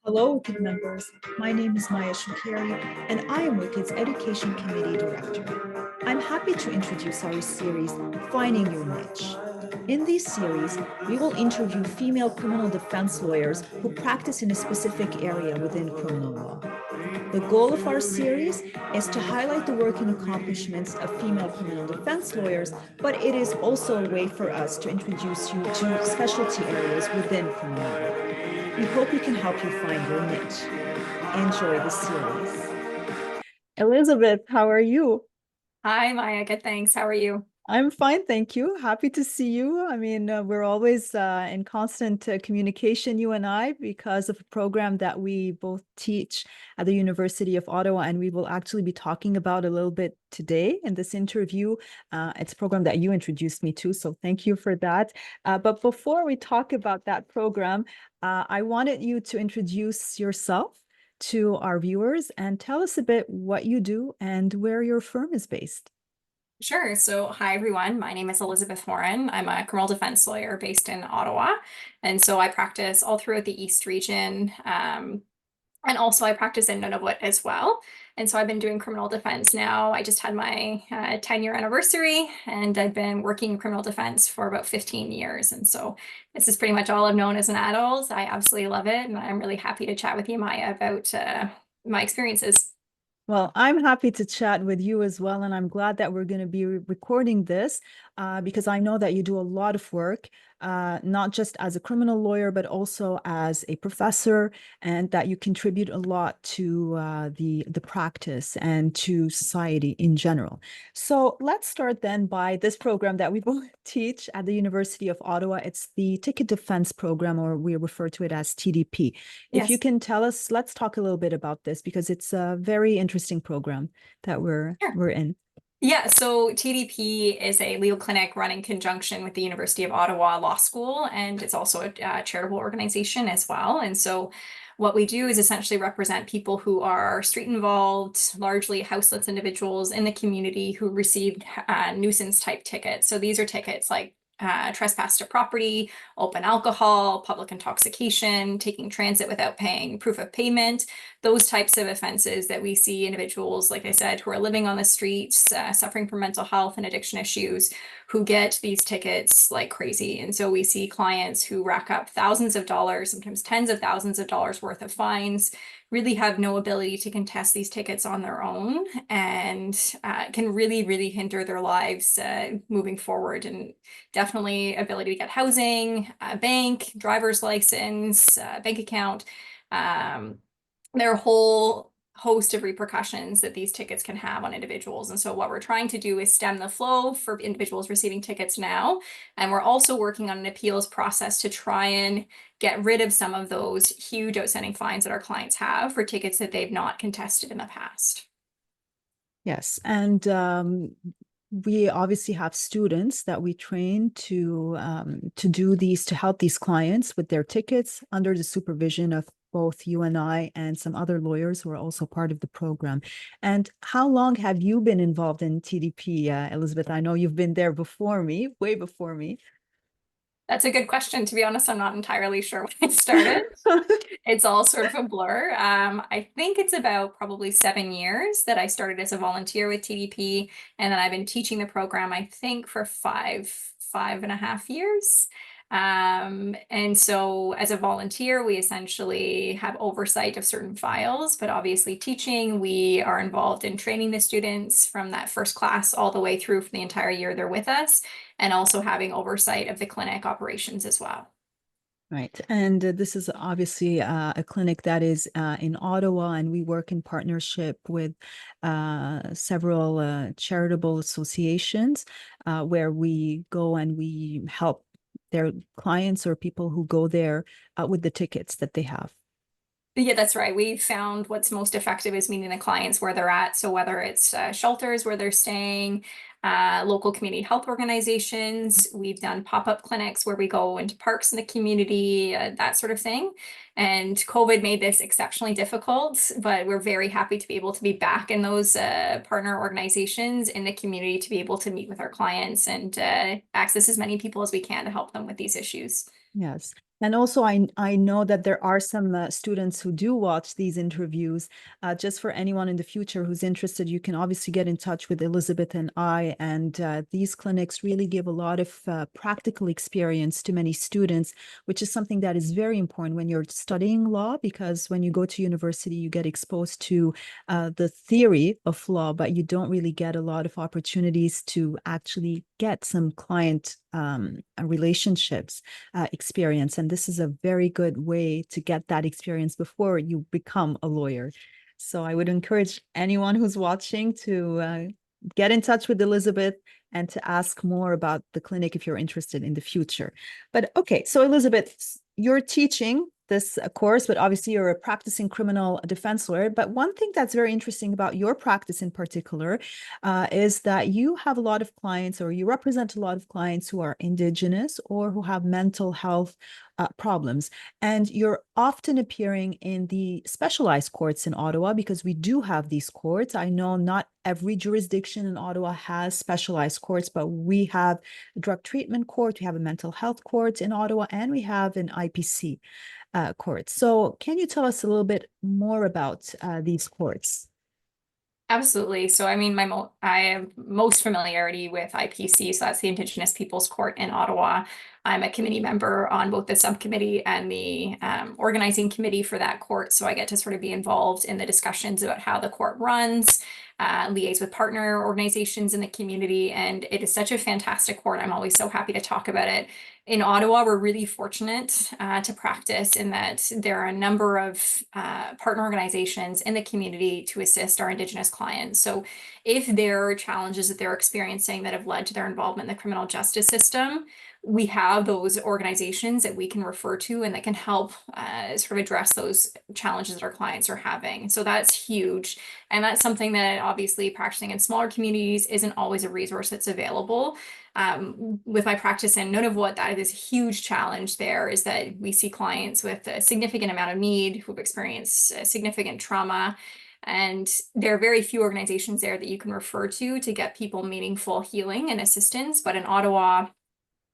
Hello, WiCCD members. My name is Maya Shukairy, and I am WiCCD's Education Committee Director. I'm happy to introduce our series, Finding Your Niche. In this series, we will interview female criminal defense lawyers who practice in a specific area within criminal law. The goal of our series is to highlight the work and accomplishments of female criminal defense lawyers, but it is also a way for us to introduce you to specialty areas within criminal law. We hope we can help you find your niche. Enjoy the series. Elizabeth, how are you? Hi, Maya. Good, thanks. How are you? I'm fine, thank you. Happy to see you. I mean, we're always in constant communication, you and I, because of a program that we both teach at the University of Ottawa, and we will actually be talking about a little bit today in this interview. It's a program that you introduced me to, so thank you for that. But before we talk about that program, I wanted you to introduce yourself to our viewers and tell us a bit what you do and where your firm is based. Sure. So, hi, everyone. My name is Elizabeth Morin. I'm a criminal defense lawyer based in Ottawa. And so I practice all throughout the East region. And also I practice in Nunavut as well. And so I've been doing criminal defense now. I just had my 10-year anniversary, and I've been working in criminal defense for about 15 years. And so this is pretty much all I've known as an adult. I absolutely love it. And I'm really happy to chat with you, Maya, about my experiences. Well, I'm happy to chat with you as well, and I'm glad that we're going to be recording this because I know that you do a lot of work, not just as a criminal lawyer, but also as a professor, and that you contribute a lot to the practice and to society in general. So let's start then by this program that we both teach at the University of Ottawa. It's the Ticket Defense Program, or we refer to it as TDP. If you Yes. can tell us, let's talk a little bit about this because it's a very interesting program that Sure. we're in. Yeah, so TDP is a legal clinic run in conjunction with the University of Ottawa Law School, and it's also a charitable organization as well. And so, what we do is essentially represent people who are street involved, largely houseless individuals in the community who received nuisance type tickets. So, these are tickets like trespass to property, open alcohol, public intoxication, taking transit without paying proof of payment, those types of offenses that we see individuals, like I said, who are living on the streets, suffering from mental health and addiction issues, who get these tickets like crazy. And so we see clients who rack up thousands of dollars, sometimes tens of thousands of dollars worth of fines, really have no ability to contest these tickets on their own, and can really, really hinder their lives moving forward. And definitely ability to get housing, bank, driver's license, bank account. Um, there are a whole host of repercussions that these tickets can have on individuals. And so what we're trying to do is stem the flow for individuals receiving tickets now. And we're also working on an appeals process to try and get rid of some of those huge outstanding fines that our clients have for tickets that they've not contested in the past. Yes, and we obviously have students that we train to do these to help these clients with their tickets under the supervision of both you and I and some other lawyers who are also part of the program. And how long have you been involved in TDP, Elizabeth? I know you've been there before me, way before me. That's a good question. To be honest, I'm not entirely sure when I started. It's all sort of a blur. I think it's about probably 7 years that I started as a volunteer with TDP, and then I've been teaching the program, I think, for five and a half years. And so as a volunteer, we essentially have oversight of certain files, but obviously teaching, we are involved in training the students from that first class all the way through for the entire year they're with us, and also having oversight of the clinic operations as well. Right. And this is obviously a clinic that is in Ottawa, and we work in partnership with several charitable associations where we go and we help their clients or people who go there with the tickets that they have. Yeah, that's right. We found what's most effective is meeting the clients where they're at. So whether it's shelters where they're staying, local community health organizations, we've done pop-up clinics where we go into parks in the community, that sort of thing. And COVID made this exceptionally difficult, but we're very happy to be able to be back in those partner organizations in the community to be able to meet with our clients and access as many people as we can to help them with these issues. Yes. And also, I know that there are some students who do watch these interviews. Just for anyone in the future who's interested, you can obviously get in touch with Elizabeth and I. And these clinics really give a lot of practical experience to many students, which is something that is very important when you're studying law, because when you go to university, you get exposed to the theory of law, but you don't really get a lot of opportunities to actually get some client relationships experience. And this is a very good way to get that experience before you become a lawyer. So I would encourage anyone who's watching to get in touch with Elizabeth and to ask more about the clinic if you're interested in the future. But okay, so Elizabeth, you're teaching this course, but obviously you're a practicing criminal defense lawyer. But one thing that's very interesting about your practice in particular is that you have a lot of clients, or you represent a lot of clients who are Indigenous or who have mental health problems. And you're often appearing in the specialized courts in Ottawa, because we do have these courts. I know not every jurisdiction in Ottawa has specialized courts, but we have a drug treatment court, we have a mental health court in Ottawa, and we have an IPC court. So can you tell us a little bit more about these courts? Absolutely. So, I mean, I have most familiarity with IPC, so that's the Indigenous Peoples Court in Ottawa. I'm a committee member on both the subcommittee and the organizing committee for that court, so I get to sort of be involved in the discussions about how the court runs, liaise with partner organizations in the community, and it is such a fantastic court. I'm always so happy to talk about it. In Ottawa, we're really fortunate to practice in that there are a number of partner organizations in the community to assist our Indigenous clients. So if there are challenges that they're experiencing that have led to their involvement in the criminal justice system, we have those organizations that we can refer to and that can help sort of address those challenges that our clients are having. So that's huge. And that's something that obviously practicing in smaller communities isn't always a resource that's available. With my practice in Nunavut, that is a huge challenge there, is that we see clients with a significant amount of need who've experienced significant trauma. And there are very few organizations there that you can refer to get people meaningful healing and assistance. But in Ottawa,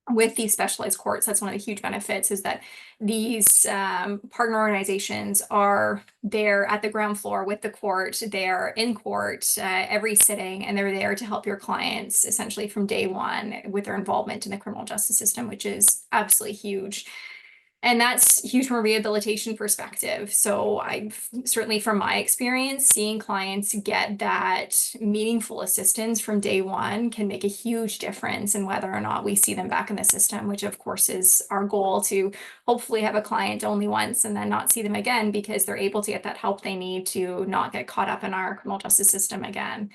with these specialized courts, that's one of the huge benefits, is that these partner organizations are there at the ground floor with the court. They're in court every sitting, and they're there to help your clients essentially from day one with their involvement in the criminal justice system, which is absolutely huge. And that's huge from a rehabilitation perspective. So I've certainly, from my experience, seeing clients get that meaningful assistance from day one can make a huge difference in whether or not we see them back in the system, which of course is our goal, to hopefully have a client only once and then not see them again, because they're able to get that help they need to not get caught up in our criminal justice system again.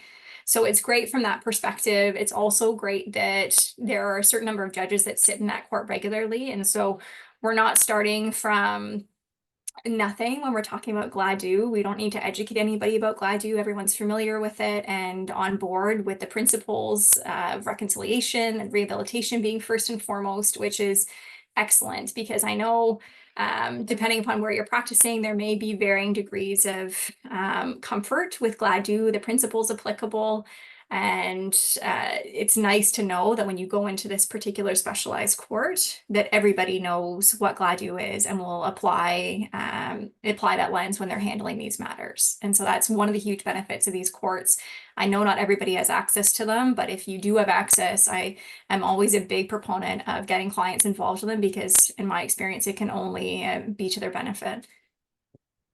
So it's great from that perspective. It's also great that there are a certain number of judges that sit in that court regularly. And so we're not starting from nothing when we're talking about GLADU. We don't need to educate anybody about GLADU. Everyone's familiar with it and on board with the principles of reconciliation and rehabilitation being first and foremost, which is excellent, because I know depending upon where you're practicing, there may be varying degrees of comfort with GLADU, the principles applicable. And it's nice to know that when you go into this particular specialized court, that everybody knows what GLADU is and will apply that lens when they're handling these matters. And so that's one of the huge benefits of these courts. I know not everybody has access to them, but if you do have access, I am always a big proponent of getting clients involved with them, because in my experience, it can only be to their benefit.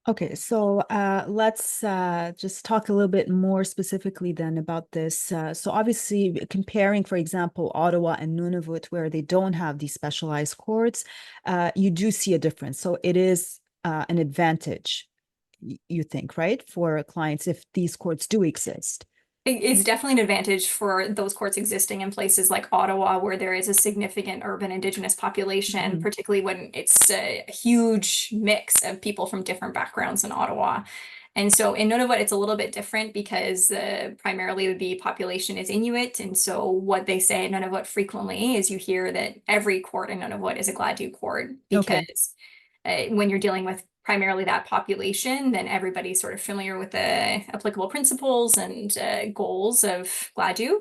Okay, so let's just talk a little bit more specifically then about this. So obviously, comparing, for example, Ottawa and Nunavut, where they don't have these specialized courts, you do see a difference. So it is an advantage, you think, right, for clients if these courts do exist. It's definitely an advantage for those courts existing in places like Ottawa, where there is a significant urban Indigenous population, particularly when it's a huge mix of people from different backgrounds in Ottawa. And so in Nunavut, it's a little bit different, because primarily the population is Inuit. And so what they say in Nunavut frequently is you hear that every court in Nunavut is a GLADU court, Okay. because when you're dealing with primarily that population, then everybody's sort of familiar with the applicable principles and goals of GLADU.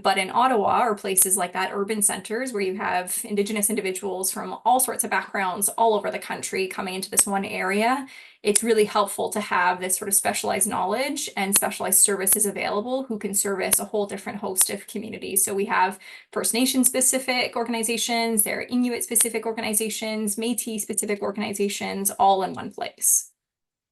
But in Ottawa or places like that, urban centers where you have Indigenous individuals from all sorts of backgrounds all over the country coming into this one area, it's really helpful to have this sort of specialized knowledge and specialized services available who can service a whole different host of communities. So we have First Nation specific organizations, there are Inuit specific organizations, Métis specific organizations, all in one place.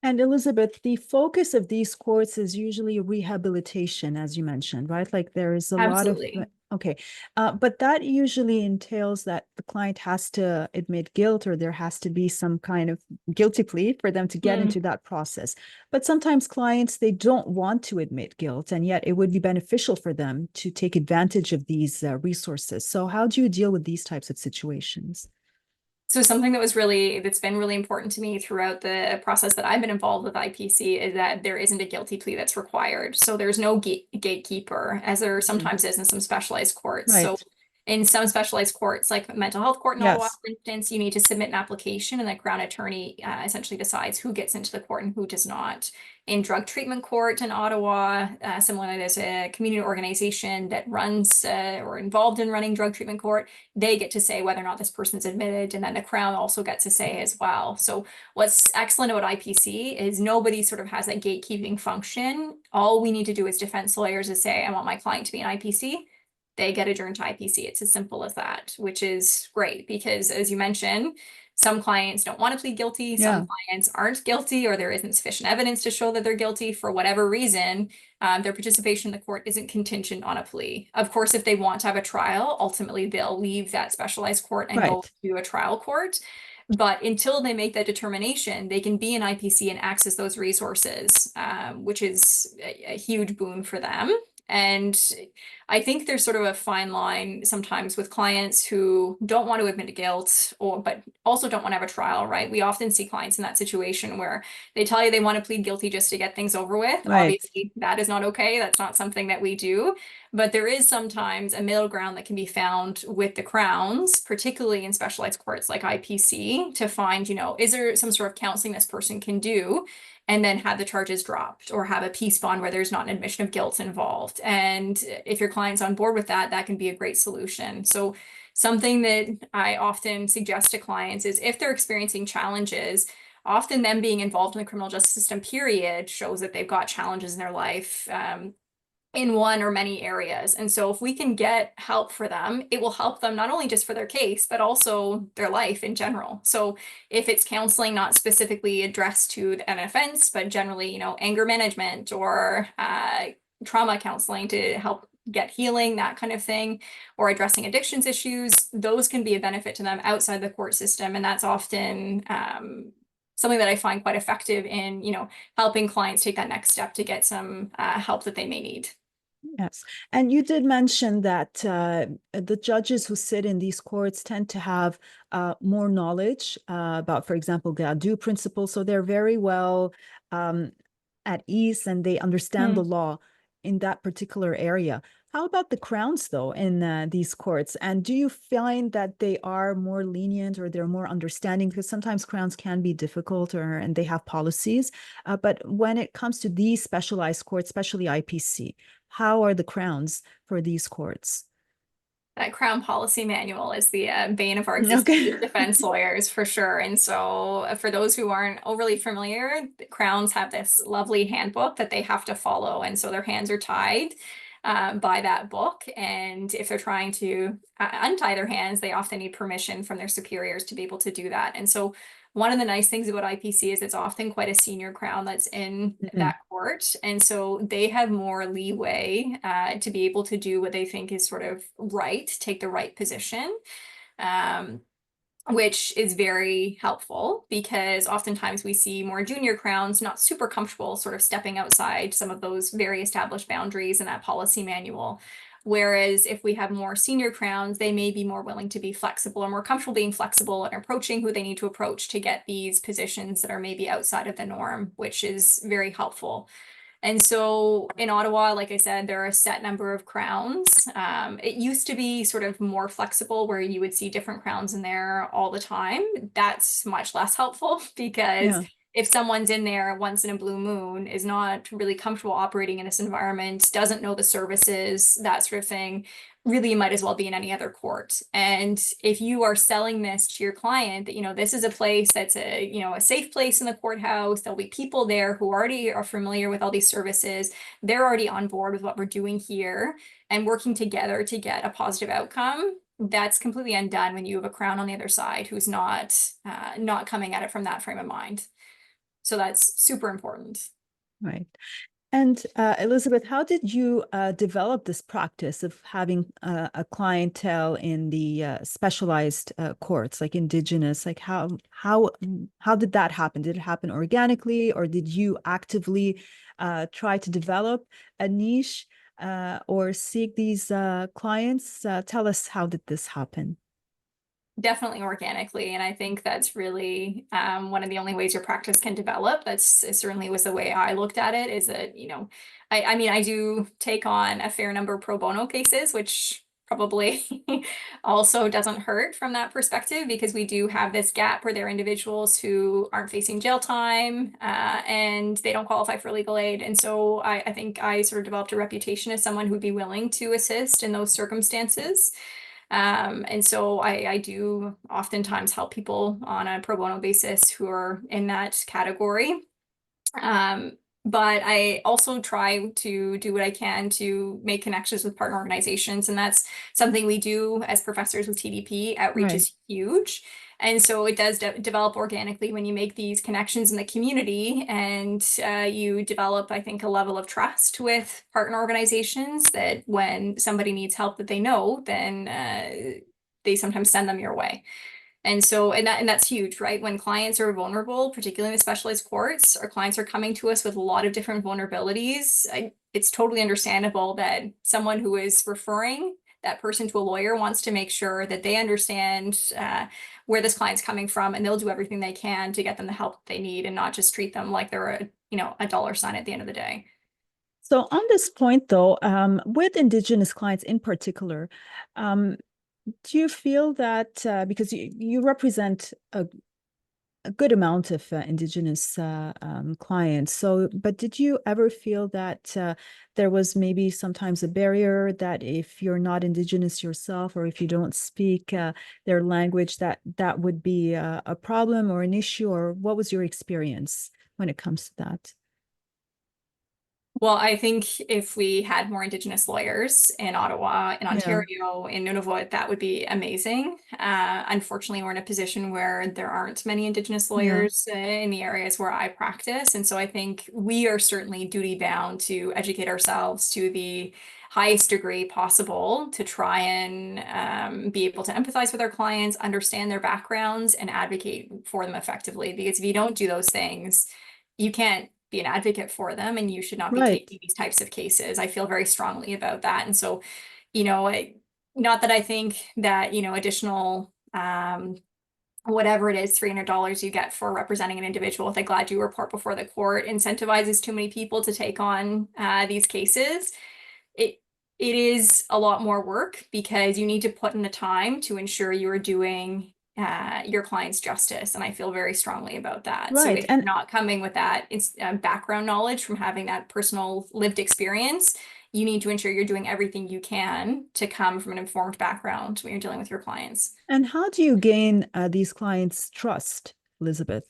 And Elizabeth, the focus of these courts is usually rehabilitation, as you mentioned, right? Like there is a lot of, Absolutely. okay. But that usually entails that the client has to admit guilt or there has to be some kind of guilty plea for them to get into that process. But sometimes clients, they don't want to admit guilt, and yet it would be beneficial for them to take advantage of these resources. So how do you deal with these types of situations? So something that's been really important to me throughout the process that I've been involved with IPC is that there isn't a guilty plea that's required. So there's no gatekeeper, as there Mhm. sometimes is in some specialized courts. So Right. in some specialized courts, like mental health court in Ottawa, Yes. for instance, you need to submit an application, and the Crown Attorney essentially decides who gets into the court and who does not. In drug treatment court in Ottawa, similarly, there's a community organization that runs or involved in running drug treatment court. They get to say whether or not this person's admitted, and then the Crown also gets to say as well. So what's excellent about IPC is nobody sort of has that gatekeeping function. All we need to do as defense lawyers is say, I want my client to be an IPC. They get adjourned to IPC. It's as simple as that, which is great because, as you mentioned, some clients don't want to plead guilty. Some Yeah. clients aren't guilty, or there isn't sufficient evidence to show that they're guilty for whatever reason. Their participation in the court isn't contingent on a plea. Of course, if they want to have a trial, ultimately they'll leave that specialized court and go Right. to a trial court. But until they make that determination, they can be an IPC and access those resources, which is a huge boon for them. And I think there's sort of a fine line sometimes with clients who don't want to admit to guilt or but also don't want to have a trial, right? We often see clients in that situation where they tell you they want to plead guilty just to get things over with. Right. Obviously, that is not okay. That's not something that we do. But there is sometimes a middle ground that can be found with the crowns, particularly in specialized courts like IPC, to find, is there some sort of counseling this person can do and then have the charges dropped or have a peace bond where there's not an admission of guilt involved. And if your client's on board with that, that can be a great solution. So something that I often suggest to clients is if they're experiencing challenges, often them being involved in the criminal justice system period shows that they've got challenges in their life. In one or many areas. And so if we can get help for them, it will help them not only just for their case, but also their life in general. So if it's counseling not specifically addressed to an offense, but generally, anger management or trauma counseling to help get healing, that kind of thing, or addressing addictions issues, those can be a benefit to them outside the court system. And that's often something that I find quite effective in, helping clients take that next step to get some help that they may need. Yes. And you did mention that the judges who sit in these courts tend to have more knowledge about, for example, Gadu principles. So they're very well um, at ease and they understand the Hmm. law in that particular area. How about the crowns, though, in these courts? And do you find that they are more lenient or they're more understanding? Because sometimes crowns can be difficult and they have policies. But when it comes to these specialized courts, especially IPC, how are the crowns for these courts? That Crown Policy Manual is the bane of our existence Okay. as defense lawyers for sure. And so, for those who aren't overly familiar, the Crowns have this lovely handbook that they have to follow. And so their hands are tied by that book. And if they're trying to untie their hands, they often need permission from their superiors to be able to do that. And so, one of the nice things about IPC is it's often quite a senior crown that's in Mhm. that court. And so they have more leeway to be able to do what they think is sort of right, take the right position. Um, which is very helpful because oftentimes we see more junior crowns not super comfortable sort of stepping outside some of those very established boundaries in that policy manual. Whereas if we have more senior crowns, they may be more willing to be flexible or more comfortable being flexible and approaching who they need to approach to get these positions that are maybe outside of the norm, which is very helpful. And so in Ottawa, like I said, there are a set number of crowns. It used to be sort of more flexible where you would see different crowns in there all the time. That's much less helpful because Yeah. if someone's in there once in a blue moon, is not really comfortable operating in this environment, doesn't know the services, that sort of thing, really you might as well be in any other court. And if you are selling this to your client that, this is a place that's a safe place in the courthouse, there'll be people there who already are familiar with all these services, they're already on board with what we're doing here and working together to get a positive outcome, that's completely undone when you have a crown on the other side who's not coming at it from that frame of mind. So that's super important. Right. And Elizabeth, how did you develop this practice of having a clientele in the specialized courts, like Indigenous? Like how did that happen? Did it happen organically, or did you actively try to develop a niche or seek these clients? Tell us, how did this happen? Definitely organically. And I think that's really one of the only ways your practice can develop. It certainly was the way I looked at it, is that, I mean, I do take on a fair number of pro bono cases, which probably also doesn't hurt from that perspective, because we do have this gap where there are individuals who aren't facing jail time and they don't qualify for legal aid. And so I think I sort of developed a reputation as someone who'd be willing to assist in those circumstances. And so I do oftentimes help people on a pro bono basis who are in that category. But I also try to do what I can to make connections with partner organizations. And that's something we do as professors with TDP. Outreach Right. is huge. And so it does develop organically when you make these connections in the community, and you develop, I think, a level of trust with partner organizations that when somebody needs help that they know, then they sometimes send them your way. And so, that's huge, right? When clients are vulnerable, particularly in the specialized courts, our clients are coming to us with a lot of different vulnerabilities. It's totally understandable that someone who is referring that person to a lawyer wants to make sure that they understand where this client's coming from, and they'll do everything they can to get them the help they need and not just treat them like they're a dollar sign at the end of the day. So on this point, though, with Indigenous clients in particular, um, do you feel that because you represent a good amount of Indigenous clients, so, but did you ever feel that there was maybe sometimes a barrier that if you're not Indigenous yourself, or if you don't speak their language, that would be a problem or an issue, or what was your experience when it comes to that? Well, I think if we had more Indigenous lawyers in Ottawa, in Yeah. Ontario, in Nunavut, that would be amazing. Unfortunately, we're in a position where there aren't many Indigenous Yeah. lawyers in the areas where I practice. And so I think we are certainly duty bound to educate ourselves to the highest degree possible to try and be able to empathize with our clients, understand their backgrounds, and advocate for them effectively. Because if you don't do those things, you can't be an advocate for them, and you should not be Right. taking these types of cases. I feel very strongly about that. And so, not that I think that, additional, whatever it is, $300 you get for representing an individual with a glad you report before the court incentivizes too many people to take on these cases. It it is a lot more work because you need to put in the time to ensure you are doing your clients justice. And I feel very strongly about that. So Right. if you're And not coming with that background knowledge from having that personal lived experience, you need to ensure you're doing everything you can to come from an informed background when you're dealing with your clients. how do you gain these clients' trust, Elizabeth?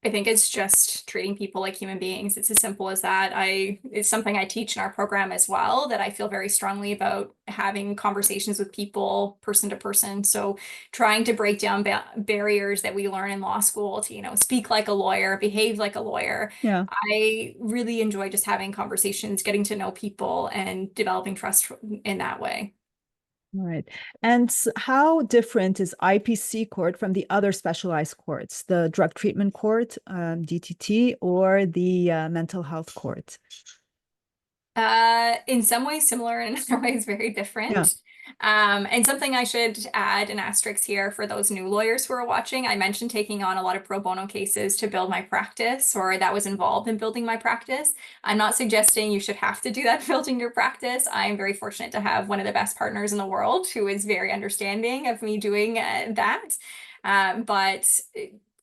I think it's just treating people like human beings. It's as simple as that. It's something I teach in our program as well, that I feel very strongly about having conversations with people person to person. So trying to break down barriers that we learn in law school to, speak like a lawyer, behave like a lawyer. Yeah. I really enjoy just having conversations, getting to know people and developing trust in that way. All right. And how different is IPC court from the other specialized courts, the drug treatment court, DTT, or the mental health court? In some ways similar, and in other ways very Yeah. different. And something I should add an asterisk here for those new lawyers who are watching. I mentioned taking on a lot of pro bono cases to build my practice, or that was involved in building my practice. I'm not suggesting you should have to do that building your practice. I'm very fortunate to have one of the best partners in the world who is very understanding of me doing that. But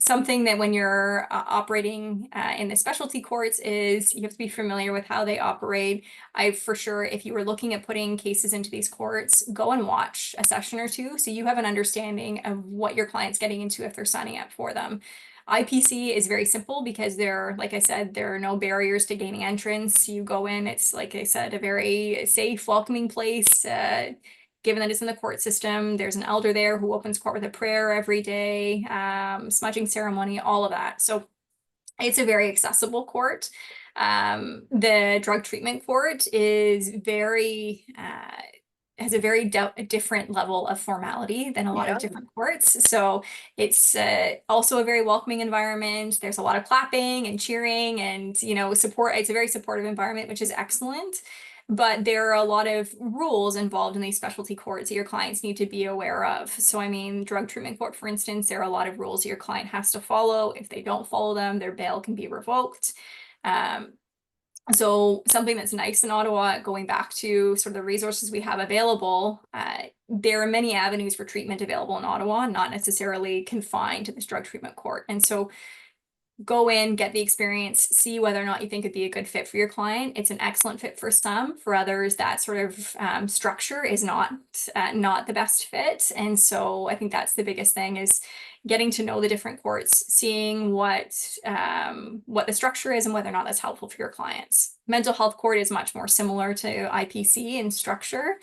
something that when you're operating in the specialty courts is you have to be familiar with how they operate. I for sure, if you were looking at putting cases into these courts, go and watch a session or two so you have an understanding of what your client's getting into if they're signing up for them. IPC is very simple because like I said, there are no barriers to gaining entrance. You go in, it's like I said, a very safe, welcoming place. Given that it's in the court system, there's an elder there who opens court with a prayer every day, smudging ceremony, all of that. So it's a very accessible court. The drug treatment court is has a very different level of formality than a lot of different courts. So it's also a very welcoming environment. There's a lot of clapping and cheering and, support. It's a very supportive environment, which is excellent. But there are a lot of rules involved in these specialty courts that your clients need to be aware of. So, I mean, drug treatment court, for instance, there are a lot of rules your client has to follow. If they don't follow them, their bail can be revoked. So something that's nice in Ottawa, going back to sort of the resources we have available, there are many avenues for treatment available in Ottawa, not necessarily confined to this drug treatment court. And so go in, get the experience, see whether or not you think it'd be a good fit for your client. It's an excellent fit for some. For others, that sort of structure is not the best fit. And so I think that's the biggest thing is getting to know the different courts, seeing what the structure is and whether or not that's helpful for your clients. Mental health court is much more similar to IPC in structure,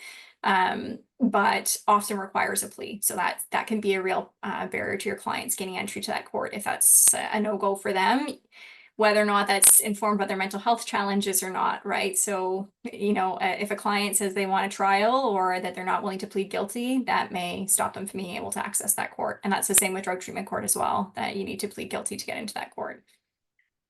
but often requires a plea. So that can be a real barrier to your clients gaining entry to that court if that's a no-go for them, whether or not that's informed by their mental health challenges or not, right? So, if a client says they want a trial or that they're not willing to plead guilty, that may stop them from being able to access that court. And that's the same with drug treatment court as well, that you need to plead guilty to get into that court.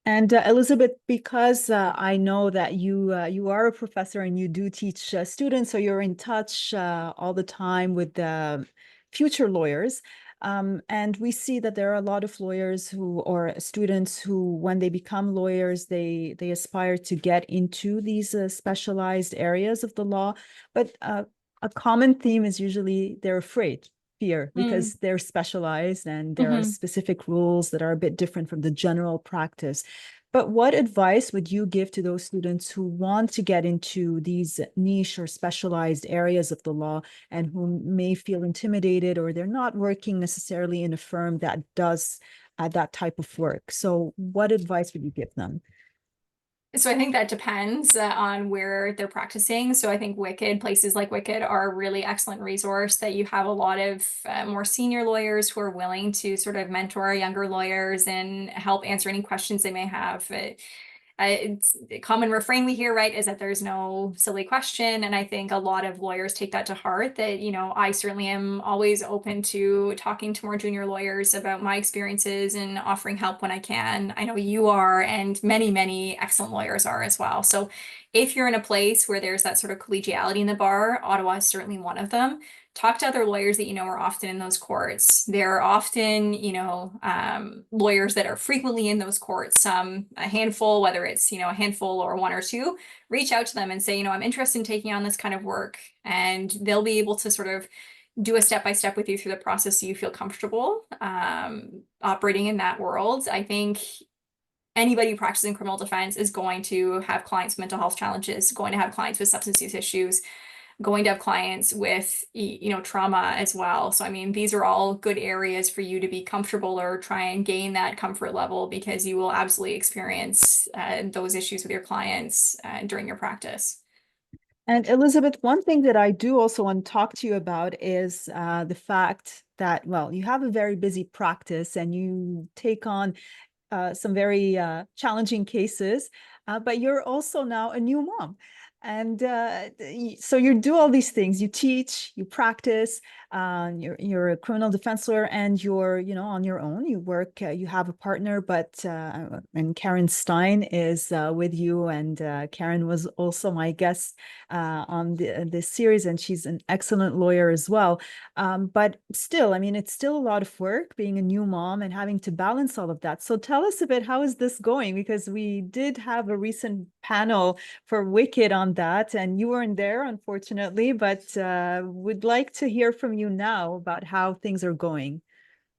And Elizabeth, because I know that you are a professor and you do teach students, so you're in touch all the time with the future lawyers. And we see that there are a lot of lawyers or students who, when they become lawyers, they aspire to get into these specialized areas of the law. But a common theme is usually they're afraid. Fear, because they're specialized and there are specific rules that are a bit different from the general practice. But what advice would you give to those students who want to get into these niche or specialized areas of the law and who may feel intimidated or they're not working necessarily in a firm that does that type of work? So what advice would you give them? So I think that depends on where they're practicing. So I think places like WiCCD are a really excellent resource that you have a lot of more senior lawyers who are willing to sort of mentor younger lawyers and help answer any questions they may have. It's a common refrain we hear, right, is that there's no silly question. And I think a lot of lawyers take that to heart that, I certainly am always open to talking to more junior lawyers about my experiences and offering help when I can. I know you are, and many, many excellent lawyers are as well. So if you're in a place where there's that sort of collegiality in the bar, Ottawa is certainly one of them. Talk to other lawyers that are often in those courts. There are often, lawyers that are frequently in those courts, a handful, whether it's, a handful or one or two, reach out to them and say, I'm interested in taking on this kind of work. And they'll be able to sort of do a step-by-step with you through the process so you feel comfortable operating in that world. I think anybody practicing criminal defense is going to have clients with mental health challenges, going to have clients with substance use issues, going to have clients with, trauma as well. So, I mean, these are all good areas for you to be comfortable or try and gain that comfort level because you will absolutely experience those issues with your clients during your practice. And Elizabeth, one thing that I do also want to talk to you about is the fact that, well, you have a very busy practice and you take on some very challenging cases, but you're also now a new mom. And so you do all these things, you teach, you practice, you're a criminal defense lawyer and you're, on your own, you work, you have a partner, but, and Karen Stein is with you. And Karen was also my guest on this series and she's an excellent lawyer as well. But still, I mean, it's still a lot of work being a new mom and having to balance all of that. So tell us a bit, how is this going? Because we did have a recent panel for WiCCD on that, and you weren't there, unfortunately, but would like to hear from you now about how things are going.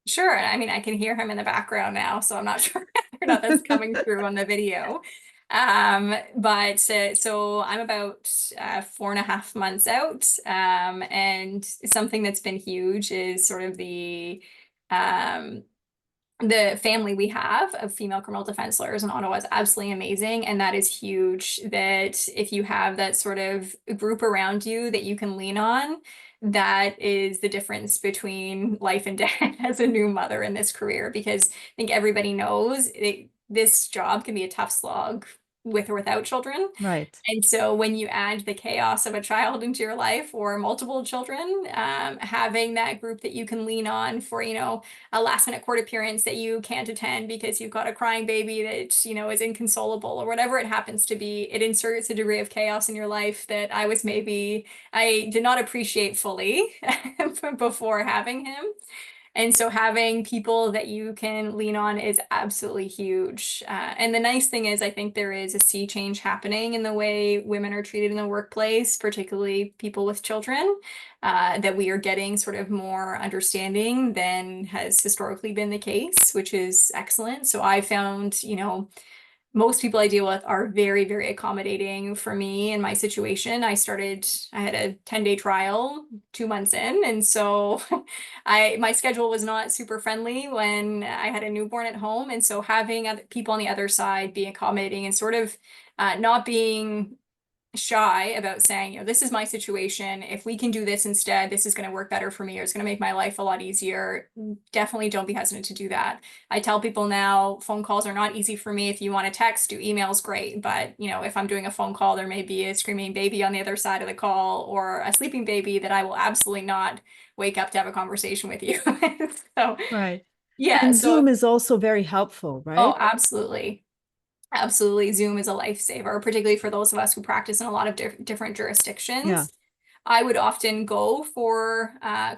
Sure. I mean, I can hear him in the background now, so I'm not sure whether or not that's coming through on the video. But so I'm about 4.5 months out. And something that's been huge is sort of um, the family we have of female criminal defense lawyers in Ottawa is absolutely amazing. And that is huge that if you have that sort of group around you that you can lean on, that is the difference between life and death as a new mother in this career. Because I think everybody knows this job can be a tough slog with or without children. Right. And so when you add the chaos of a child into your life or multiple children, having that group that you can lean on for, a last minute court appearance that you can't attend because you've got a crying baby that, is inconsolable or whatever it happens to be, it inserts a degree of chaos in your life that I did not appreciate fully before having him. And so having people that you can lean on is absolutely huge. And the nice thing is, I think there is a sea change happening in the way women are treated in the workplace, particularly people with children, that we are getting sort of more understanding than has historically been the case, which is excellent. So I found, most people I deal with are very, very accommodating for me in my situation. I had a 10-day trial 2 months in. And so my schedule was not super friendly when I had a newborn at home. And so having other people on the other side be accommodating and sort of not being shy about saying, this is my situation. If we can do this instead, this is going to work better for me, or it's going to make my life a lot easier. Definitely don't be hesitant to do that. I tell people now, phone calls are not easy for me. If you want to text, do emails, great. But, if I'm doing a phone call, there may be a screaming baby on the other side of the call or a sleeping baby that I will absolutely not wake up to have a conversation with you. So, Right. yeah. And So, Zoom is also very helpful, oh, right? absolutely. Absolutely. Zoom is a lifesaver, particularly for those of us who practice in a lot of different Yeah. jurisdictions. I would often go for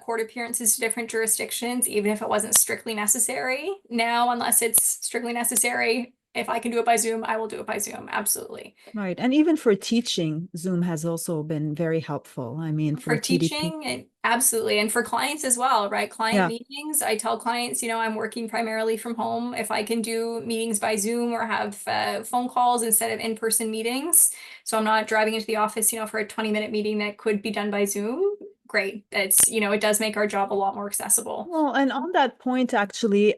court appearances to different jurisdictions, even if it wasn't strictly necessary. Now, unless it's strictly necessary, if I can do it by Zoom, I will do it by Zoom. Absolutely. Right. And even for teaching, Zoom has also been very helpful. I mean, For for TDP. teaching, absolutely. And for clients as well, right? Client Yeah. meetings, I tell clients, I'm working primarily from home. If I can do meetings by Zoom or have phone calls instead of in-person meetings, so I'm not driving into the office, for a 20-minute meeting that could be done by Zoom, great. It does make our job a lot more accessible. Well, and on that point, actually,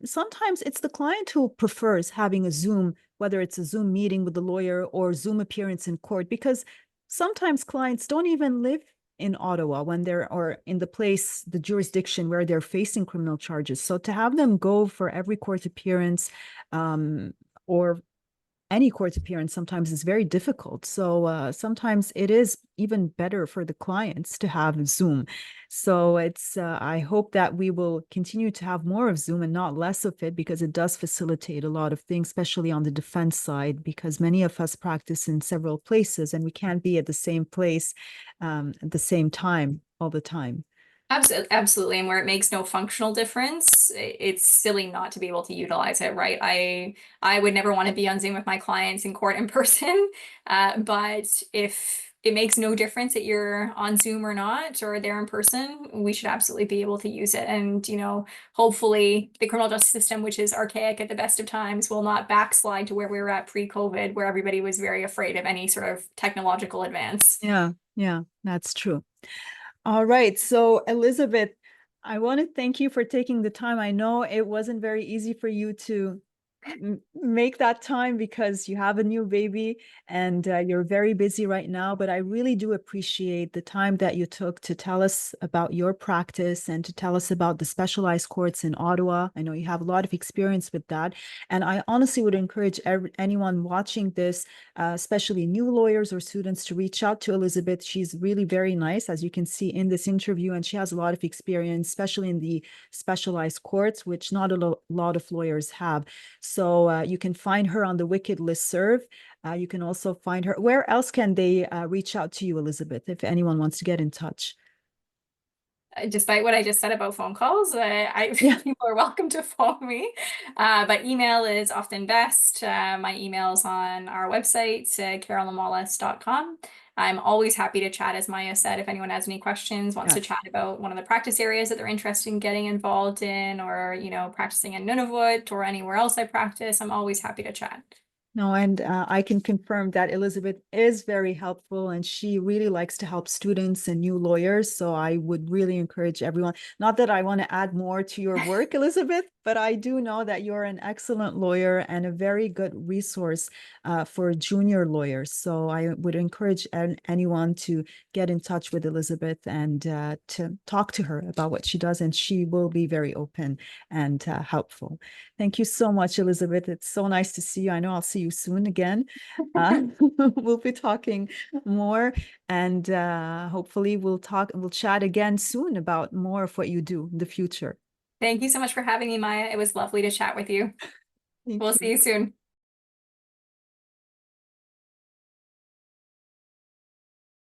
sometimes it's the client who prefers having a Zoom, whether it's a Zoom meeting with the lawyer or Zoom appearance in court, because sometimes clients don't even live in Ottawa when they're or in the place, the jurisdiction where they're facing criminal charges. So to have them go for every court appearance, or any court appearance sometimes is very difficult. So sometimes it is even better for the clients to have Zoom. So I hope that we will continue to have more of Zoom and not less of it, because it does facilitate a lot of things, especially on the defense side, because many of us practice in several places and we can't be at the same place at the same time all the time. Absolutely, absolutely. And where it makes no functional difference, it's silly not to be able to utilize it, right? I would never want to be on Zoom with my clients in court in person. But if it makes no difference that you're on Zoom or not, or they're in person, we should absolutely be able to use it. And, hopefully the criminal justice system, which is archaic at the best of times, will not backslide to where we were at pre-COVID, where everybody was very afraid of any sort of technological advance. Yeah, yeah, that's true. All right. So, Elizabeth, I want to thank you for taking the time. I know it wasn't very easy for you to make that time because you have a new baby and you're very busy right now. But I really do appreciate the time that you took to tell us about your practice and to tell us about the specialized courts in Ottawa. I know you have a lot of experience with that. And I honestly would encourage anyone watching this, especially new lawyers or students, to reach out to Elizabeth. She's really very nice, as you can see in this interview, and she has a lot of experience, especially in the specialized courts, which not a lot of lawyers have. So you can find her on the WiCCD listserv. You can also find her. Where else can they reach out to you, Elizabeth, if anyone wants to get in touch? Despite what I just said about phone calls, Yeah. people are welcome to phone me. But email is often best. My email's on our website, carolynwallace.com. I'm always happy to chat, as Maya said, if anyone has any questions, wants to Yes. chat about one of the practice areas that they're interested in getting involved in, or, practicing in Nunavut or anywhere else I practice, I'm always happy to chat. No, and I can confirm that Elizabeth is very helpful and she really likes to help students and new lawyers. So I would really encourage everyone. Not that I want to add more to your work, Elizabeth, but I do know that you're an excellent lawyer and a very good resource for junior lawyers. So I would encourage anyone to get in touch with Elizabeth and to talk to her about what she does. And she will be very open and helpful. Thank you so much, Elizabeth. It's so nice to see you. I know I'll see you soon again. Uh, we'll be talking more and hopefully we'll chat again soon about more of what you do in the future. Thank you so much for having me, Maya. It was lovely to chat with you. Thank We'll see you. you soon.